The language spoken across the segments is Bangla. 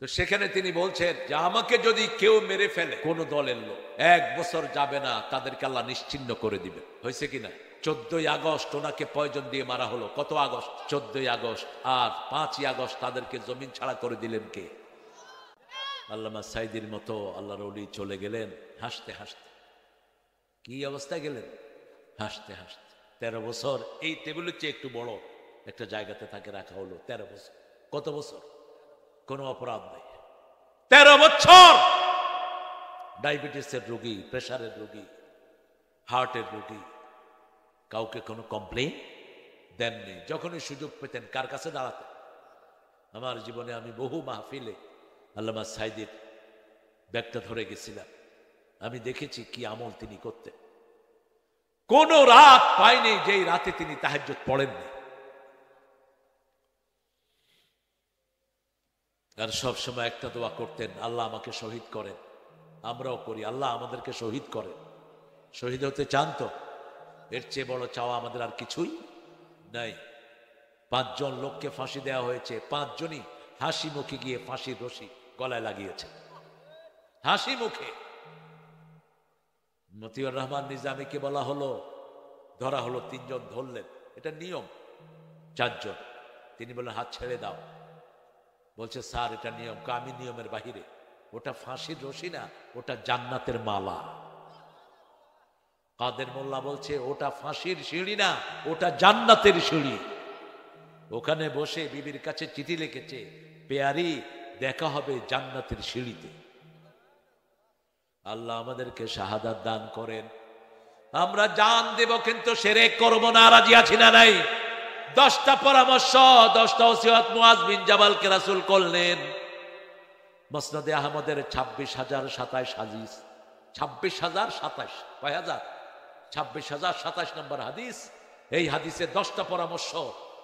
তো সেখানে তিনি বলছেন যে আমাকে যদি কেউ মেরে ফেলে কোন দলের লোক 1 বছর যাবে না তাদেরকে আল্লাহ নিশ্চিহ্ন করে দিবে। হয়েছে কিনা? 14ই আগস্ট ওনাকে পয়জন দিয়ে মারা হলো। কত আগস্ট? 14ই আগস্ট। আর 5ই আগস্ট তাদেরকে জমিন ছাড়া করে দিলেন কে? আল্লামা সাইদির মতো আল্লাহর ওলি চলে গেলেন হাসতে হাসতে। কি অবস্থায় গেলেন? হাসতে হাসতে। 13 বছর এই টেবিলের চেয়ে একটু বড় একটা জায়গাতে তাকে রাখা হলো। 13 বছর। কত বছর? কোনো অপরাধ নেই। 13 বছর ডায়াবেটিসের রোগী, প্রেসারের রোগী, হার্টের রোগী, কাউকে কোনো কমপ্লেইন দেননি। যখনই সুযোগ পেতেন কার কাছে দাঁড়াতেন? আমার জীবনে আমি বহু মাহফিলে আল্লামা সাইদির ব্যাগটা ধরে গেছিলাম। আমি দেখেছি কি আমল তিনি করতেন। কোন রাত পাইনি যেই রাতে তিনি তাহাজ্জুদ পড়েননি। আর সব সময় একটা দোয়া করতেন, আল্লাহ আমাকে শহীদ করেন। আমরাও করি, আল্লাহ আমাদেরকে শহীদ করেন। শহীদ হতে চান তো? এর চেয়ে বড় চাওয়া আমাদের আর কিছুই নাই। 5 জন লোককে ফাঁসি দেওয়া হয়েছে। 5 জনই হাসি মুখে গিয়ে ফাঁসির রশি গলায় লাগিয়েছে, হাসি মুখে। মতিউর রহমান নিজামীকে বলা হলো, ধরা হলো, 3 জন ধরলেন, এটা নিয়ম। 4 জন, তিনি বললেন হাত ছেড়ে দাও। বলছে স্যার এটা নিয়ম। আমি নিয়মের বাহিরে। ওটা ফাঁসির রশি না, ওটা জান্নাতের মালা। কাদের মোল্লা বলছে ওটা ফাঁসির সিঁড়ি না, ওটা জান্নাতের সিঁড়ি। ওখানে বসে বিবির কাছে চিঠি লিখেছে, পেয়ারি দেখা হবে জান্নাতের সিঁড়িতে। আল্লাহ আমাদেরকে শাহাদাত দান করেন। আমরা জান দেব কিন্তু শিরক করব না। রাজি আছি না নাই? 10টা পরামর্শ, 10টা ওসিয়ত মুআজ বিন জাবালকে রাসূল করলেন। মুসনাদে আহমদের 26,027 হাদিস। 26,027 কয় হাজার? 26,027 নম্বর হাদিস। এই হাদিসে 10টা পরামর্শ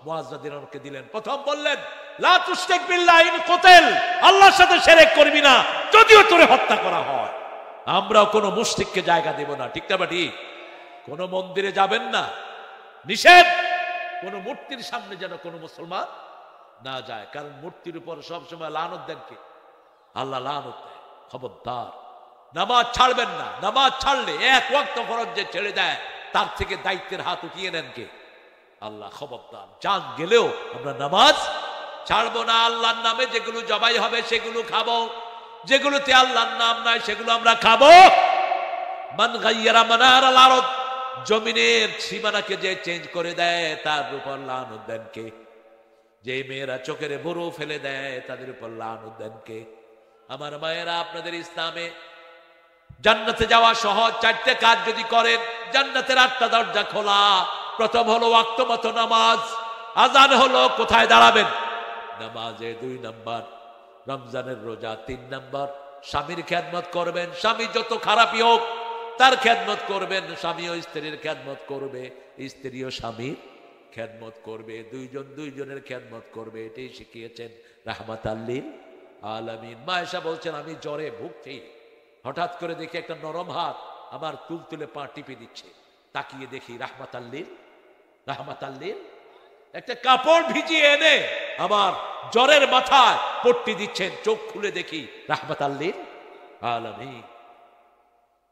মুআজ রাদিয়াল্লাহু আনহুকে দিলেন। প্রথম বললেন লা তুশরিক বিল্লাহি ইন কুতিল, আল্লাহর সাথে শিরক করবি না যদিও তোরে হত্যা করা হয়। আমরাও কোনো মুশরিককে জায়গা দেব না। ঠিক না বাটি? কোনো মন্দিরে যাবেন না, নিষেধ। কোন মূর্তির সামনে যেন কোনো মুসলমান না যায়, কারণ মূর্তির উপর সবসময় লানত দেন কে? আল্লাহ লানত দেয়। খবরদার নামাজ ছাড়বেন না। নামাজ ছাড়লে 1 ওয়াক্ত ফরজ যে ছেড়ে দেয় তার থেকে দায়িত্বের হাত উঠিয়ে নেন কে? আল্লাহ। খবরদার, জান গেলেও আমরা নামাজ ছাড়বো না। আল্লাহর নামে যেগুলো জবাই হবে সেগুলো খাবো, যেগুলোতে আল্লাহর নাম নাই সেগুলো আমরা খাবো। মান গায়্যারা মানারাল আরদ, জমিনের সীমানাকে যে চেঞ্জ করে দেয় তার উপর লানত দেন কে? যে মেয়েরা চোখের ভুরু ফেলে দেয় তাদের উপর লানত দেন কে? আমার মায়েরা, আপনাদের ইসলামে জান্নাতে যাওয়া সহজ। 4টে কাজ যদি করেন জান্নাতের 8টা দরজা খোলা। প্রথম হলো ওয়াক্ত মতো নামাজ। আজান হলো, কোথায় দাঁড়াবেন? নামাজে। 2 নাম্বার রমজানের রোজা। 3 নাম্বার স্বামীর খেদমত করবেন। স্বামী যত খারাপই হোক তার খেদমত করবেন। স্বামীও স্ত্রীর খেদমত করবে, স্ত্রীও স্বামীর খেদমত করবে। 2 জন 2 জনের খেদমত করবে। এটাই শিখিয়েছেন রাহমাতাল লিল আলামিন। মা আয়েশা বলছেন আমি জ্বরে ভুগছি, হঠাৎ করে দেখি একটা নরম হাত আমার তুলতুলে পা টিপে দিচ্ছে। তাকিয়ে দেখি রাহমাতাল লিল একটা কাপড় ভিজিয়ে এনে আমার জ্বরের মাথায় পট্টি দিচ্ছেন। চোখ খুলে দেখি রাহমাতাল লিল আলামিন।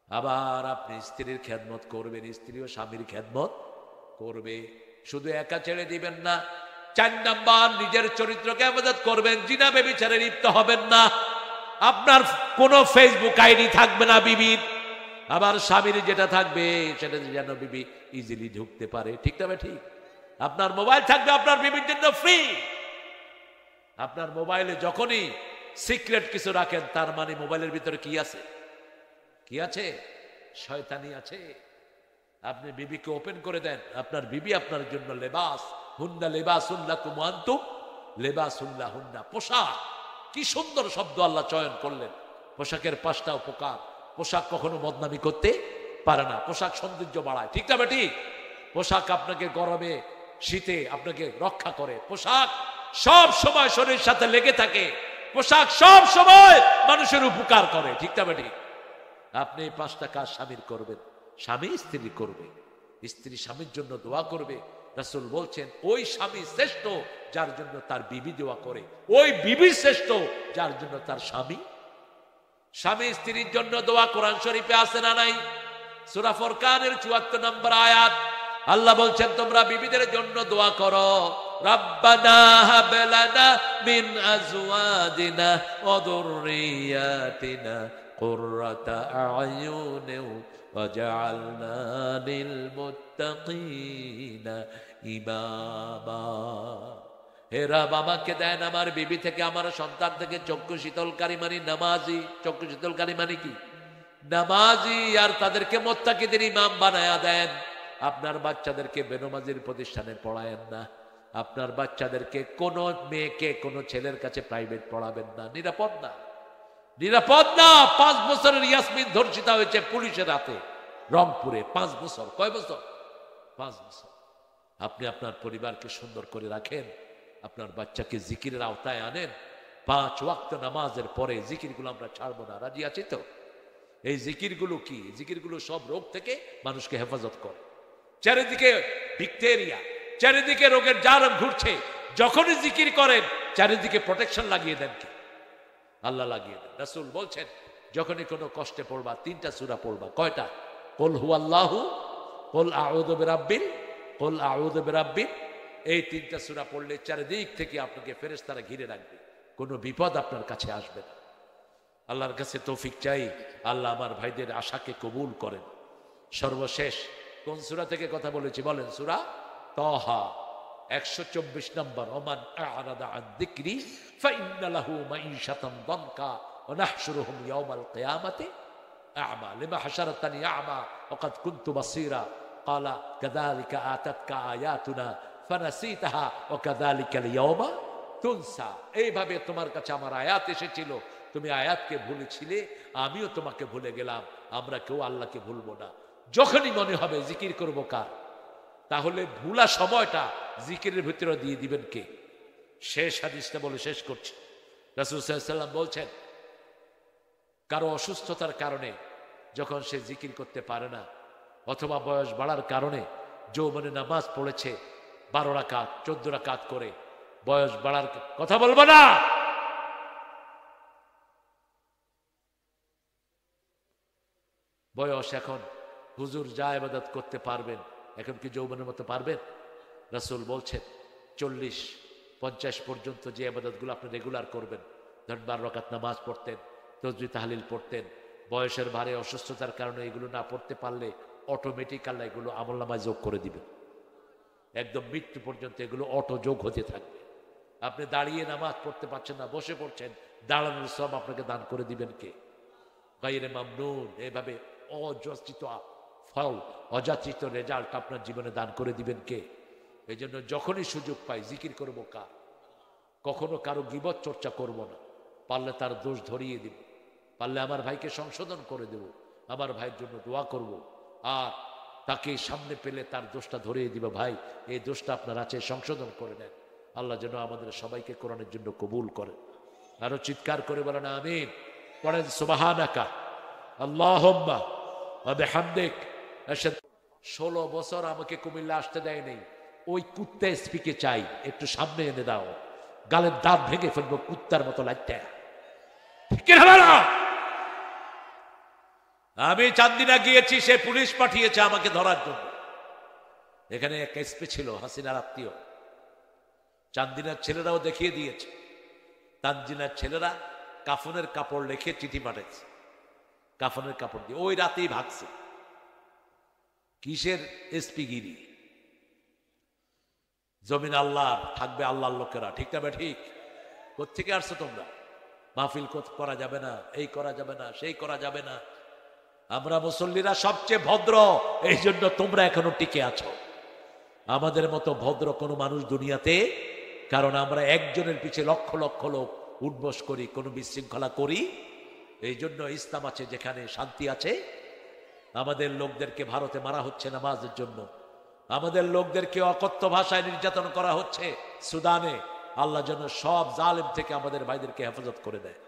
আবার আপনি স্ত্রীর খেদমত করবেন, স্ত্রীও স্বামীর খেদমত করবে। শুধু একা ছেড়ে দিবেন না। 4 নাম্বার নিজের চরিত্রকে হেফাজত করবেন। জিনা ব্যভিচারে লিপ্ত হবেন না। আপনার কোনো ফেসবুক আইডি থাকবে না বিবির। আবার স্বামীর যেটা থাকবে সেটা যেন বিবি ইজিলি ঢুকতে পারে। ঠিক না? ঠিক। আপনার মোবাইল থাকবে আপনার বিবির জন্য ফ্রি। আপনার মোবাইলে যখনই সিক্রেট কিছু রাখেন তার মানে মোবাইলের ভিতরে কি আছে? কি আছে? শয়তানি আছে। আপনি বিবিকে ওপেন করে দেন, আপনার বিবি আপনার জন্য লেবাস। হুন্না লেবাসুন লাকুম ওয়া আনতুম লেবাসুন লাহুন্না। পোশাক, কি সুন্দর শব্দ আল্লাহ চয়ন করলেন। পোশাকের 5টা উপকার। পোশাক কখনো বদনামি করতে পারে না। পোশাক সৌন্দর্য বাড়ায়। ঠিক না ঠিক? পোশাক আপনাকে গরমে শীতে আপনাকে রক্ষা করে। পোশাক সব সময় শরীরের সাথে লেগে থাকে। পোশাক সব সময় মানুষের উপকার করে। ঠিক না ঠিক? আপনি 5টা কাজ স্বামীর করবেন, স্বামী স্ত্রী করবে, স্ত্রী স্বামীর জন্য দোয়া করবে, রাসূল বলছেন ওই স্বামী শ্রেষ্ঠ যার জন্য তার বিবি দোয়া করে, ওই বিবি শ্রেষ্ঠ যার জন্য তার স্বামী। স্বামী স্ত্রীর জন্য দোয়া কোরআন শরীফে আছে না নাই? সূরা ফুরকানের ৭৪ নম্বর আয়াত আল্লাহ বলছেন তোমরা বিবিদের জন্য দোয়া করো, রাব্বানা হাব লানা মিন আজওয়াজিনা ওয়া যুররিয়াতিনা কুররাতা আয়ুনিন ওয়াজআলনা লিল মুত্তাকিনা ইমামা। হে রব আমাকে দেন আমার বিবি থেকে, আমার সন্তান থেকে চক্ষু শীতলকারী মানে নামাজি। চক্ষু শীতলকারী মানে কি? নামাজি। আর তাদেরকে মুত্তাকিদের ইমাম বানায়া দেন। আপনার বাচ্চাদেরকে বেনমাজির প্রতিষ্ঠানে পড়ায়েন না। আপনার বাচ্চাদেরকে কোন মেয়েকে কোন ছেলের কাছে প্রাইভেট পড়াবেন না। নিরাপদ না, নিরাপদ না। 5 বছরের ইয়াসমিন ধর্ষিতা হয়েছে পুলিশের হাতে রংপুরে। 5 বছর। কয় বছর? 5 বছর। আপনি আপনার পরিবারকে সুন্দর করে রাখেন, আপনার বাচ্চাকে জিকিরের আওতায় আনেন। 5 ওয়াক্ত নামাজের পরে জিকিরগুলো আমরা ছাড়বো না। রাজি আছি তো? এই জিকিরগুলো কি? জিকিরগুলো সব রোগ থেকে মানুষকে হেফাজত করে। চারিদিকে ব্যাকটেরিয়া, চারিদিকে রোগের জারম ঘুরছে। যখনই জিকির করেন চারিদিকে প্রোটেকশন লাগিয়ে দেন। কি? আল্লাহ লাগিয়ে দেন। রাসূল বলছেন যখনই কোনো কষ্টে পড়বা 3টা সূরা পড়বা। কয়টা? কুল হুয়াল্লাহু, কুল আউযু বিরাব্বিল, কুল আউযু বিরাব্বিল। এই 3টা সূরা পড়লে চারিদিক থেকে আপনাকে ফেরেশতারা ঘিরে রাখবে, কোনো বিপদ আপনার কাছে আসবে না। আল্লাহর কাছে তৌফিক চাই, আল্লাহ আমার ভাইদের আশাকে কবুল করেন। সর্বশেষ কোন সূরা থেকে কথা বলেছি বলেন? সূরা তাহা 124 নম্বর। ওমান আ'রাদা আন যিকরি ফাইন্না লাহু মাঈশাতান দানকা ওয়া নাহশুরুহুম ইয়াওমাল কিয়ামাতি আ'মা লিমা হাশারাতানি আ'মা ওয়া ক্বাদ কুনতু বাসীরা ক্বালা কাযালিকা আতাতকা আয়াতুনা ফানাসিতাহা ওয়া কাযালিকাল ইয়াওমা তুনসা। এইভাবে তোমার কাছে আমার আয়াত এসেছিল, তুমি আয়াতকে ভুলেছিলে, আমিও তোমাকে ভুলে গেলাম। আমরা কেউ আল্লাহকে ভুলবো না। যখনই মনে হবে জিকির করবো কার, তাহলে ভুলা সময়টা জিকিরের ভিতরে দিয়ে দিবেন কে? শেষ হাদিসটা বলে শেষ করছি। রাসূল সাল্লাল্লাহু আলাইহি ওয়াসাল্লাম বলছেন কারো অসুস্থতার কারণে যখন সে জিকির করতে পারে না, অথবা বয়স বাড়ার কারণে যৌবনে নামাজ পড়েছে 12 রাকাত 14 রাকাত করে, বয়স বাড়ার কথা বলবো না, বয়স এখন হুজুর যা ইবাদত করতে পারবেন, এখন কি যৌবনের মতো পারবেন? রাসূল বলছেন 40-50 পর্যন্ত যে ইবাদতগুলো আপনি রেগুলার করবেন, ধরেন 12 রাকাত নামাজ পড়তেন, তাসবিহ তাহলিল পড়তেন, বয়সের ভারে অসুস্থতার কারণে এগুলো না পড়তে পারলে অটোমেটিক আল্লাহ এগুলো আমলনামায় যোগ করে দিবেন। একদম মৃত্যু পর্যন্ত এগুলো অটো যোগ হতে থাকবে। আপনি দাঁড়িয়ে নামাজ পড়তে পারছেন না, বসে পড়ছেন, দাঁড়ানোর সব আপনাকে দান করে দিবেন কে? গায়রে মামনুন। এভাবে অযাচিত ফল, অযাচিত রেজাল্ট আপনার জীবনে দান করে দিবেন কে? এই জন্য যখনই সুযোগ পাই জিকির করবো কার? কখনো কারো গীবত চর্চা করব না। পারলে তার দোষ ধরিয়ে দিব, পারলে আমার ভাইকে সংশোধন করে দেব, আমার ভাইয়ের জন্য দোয়া করব। আর তাকে সামনে পেলে তার দোষটা ধরিয়ে দিব, ভাই এই দোষটা আপনার আছে, সংশোধন করে নেন। আল্লাহ যেন আমাদের সবাইকে কোরআনের জন্য কবুল করে। আরো চিৎকার করে বলেন আমিন। পড়েন সুবহানাকা আল্লাহুম্মা ওয়া বিহামদিক। 16 বছর আমাকে কুমিল্লা আসতে দেয় নেই। ওই কুত্তা এসপিকে চাই, একটু সামনে এনে দাও, গালের দাঁত ভেঙে ফেলবো কুত্তার মতো লাগতে। আমি চান্দিনা গিয়েছি, সে পুলিশ পাঠিয়েছে আমাকে ধরার জন্য। এখানে এক এসপি ছিল হাসিনার আত্মীয়, চান্দিনার ছেলেরাও দেখিয়ে দিয়েছে। চান্দিনার ছেলেরা কাফনের কাপড় লিখে চিঠি পাঠাচ্ছে, কাফনের কাপড় দিয়ে ওই রাতেই ভাগছে। কিসের এসপি গিরি? জমিন আল্লাহর, থাকবে আল্লাহর লোকেরা, ঠিক না? ঠিক। কোত্থেকে আসছো তোমরা? মাহফিল করা যাবে না, এই করা যাবে না, সেই করা যাবে না। আমরা মুসল্লিরা সবচেয়ে ভদ্র, এই জন্য তোমরা এখনো টিকে আছো। আমাদের মতো ভদ্র কোনো মানুষ দুনিয়াতে, কারণ আমরা একজনের পিছে লক্ষ লক্ষ লোক উঠবস করি, কোনো বিশৃঙ্খলা করি। এই জন্য ইসলাম আছে যেখানে শান্তি আছে। আমাদের লোকদেরকে ভারতে মারা হচ্ছে নামাজের জন্য, আমাদের লোকদেরকে অকথ্য ভাষায় নির্যাতন করা হচ্ছে সুদানে। আল্লাহ যেন সব জালেম থেকে আমাদের ভাইদেরকে হেফাজত করে দেয়।